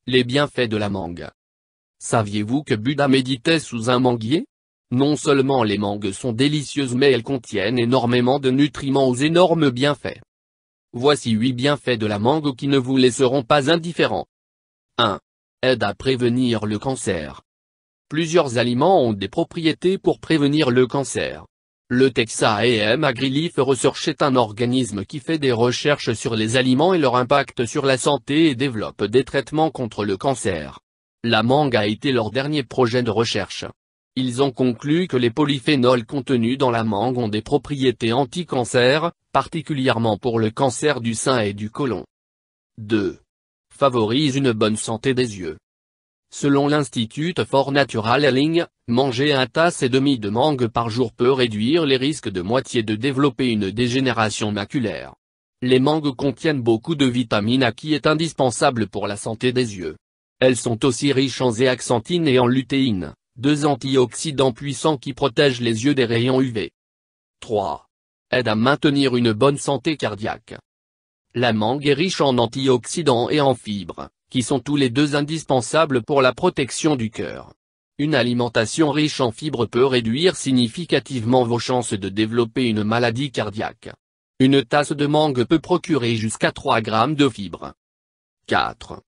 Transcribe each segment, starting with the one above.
Les bienfaits de la mangue. Saviez-vous que Bouddha méditait sous un manguier? Non seulement les mangues sont délicieuses mais elles contiennent énormément de nutriments aux énormes bienfaits. Voici 8 bienfaits de la mangue qui ne vous laisseront pas indifférents. 1. Aide à prévenir le cancer. Plusieurs aliments ont des propriétés pour prévenir le cancer. Le Texas A&M AgriLife Research est un organisme qui fait des recherches sur les aliments et leur impact sur la santé et développe des traitements contre le cancer. La mangue a été leur dernier projet de recherche. Ils ont conclu que les polyphénols contenus dans la mangue ont des propriétés anti-cancer, particulièrement pour le cancer du sein et du côlon. 2. Favorise une bonne santé des yeux. Selon l'Institut for Natural Healing, manger un tasse et demi de mangue par jour peut réduire les risques de moitié de développer une dégénération maculaire. Les mangues contiennent beaucoup de vitamine A qui est indispensable pour la santé des yeux. Elles sont aussi riches en zéaxanthine et en lutéine, deux antioxydants puissants qui protègent les yeux des rayons UV. 3. Aide à maintenir une bonne santé cardiaque. La mangue est riche en antioxydants et en fibres, qui sont tous les deux indispensables pour la protection du cœur. Une alimentation riche en fibres peut réduire significativement vos chances de développer une maladie cardiaque. Une tasse de mangue peut procurer jusqu'à 3 grammes de fibres. 4.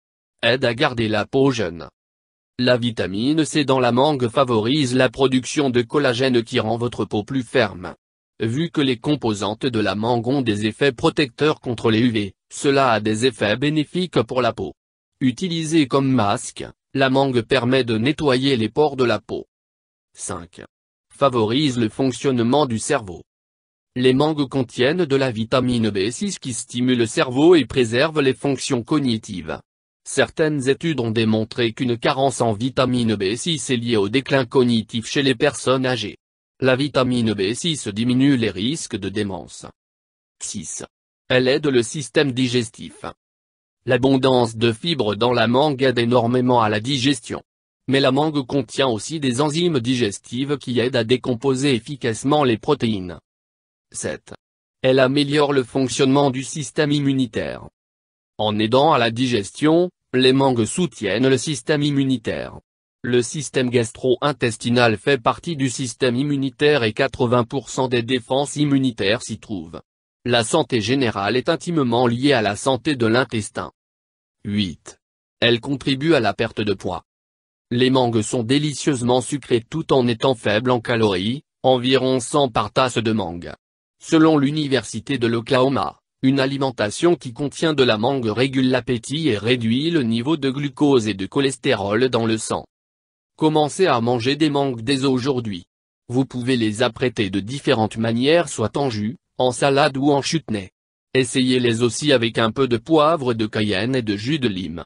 Aide à garder la peau jeune. La vitamine C dans la mangue favorise la production de collagène qui rend votre peau plus ferme. Vu que les composantes de la mangue ont des effets protecteurs contre les UV, cela a des effets bénéfiques pour la peau. Utilisée comme masque, la mangue permet de nettoyer les pores de la peau. 5. Favorise le fonctionnement du cerveau. Les mangues contiennent de la vitamine B6 qui stimule le cerveau et préserve les fonctions cognitives. Certaines études ont démontré qu'une carence en vitamine B6 est liée au déclin cognitif chez les personnes âgées. La vitamine B6 diminue les risques de démence. 6. Elle aide le système digestif. L'abondance de fibres dans la mangue aide énormément à la digestion. Mais la mangue contient aussi des enzymes digestives qui aident à décomposer efficacement les protéines. 7. Elle améliore le fonctionnement du système immunitaire. En aidant à la digestion, les mangues soutiennent le système immunitaire. Le système gastro-intestinal fait partie du système immunitaire et 80% des défenses immunitaires s'y trouvent. La santé générale est intimement liée à la santé de l'intestin. 8. Elle contribue à la perte de poids. Les mangues sont délicieusement sucrées tout en étant faibles en calories, environ 100 par tasse de mangue. Selon l'Université de l'Oklahoma, une alimentation qui contient de la mangue régule l'appétit et réduit le niveau de glucose et de cholestérol dans le sang. Commencez à manger des mangues dès aujourd'hui. Vous pouvez les apprêter de différentes manières, soit en jus, en salade ou en chutney. Essayez-les aussi avec un peu de poivre de Cayenne et de jus de lime.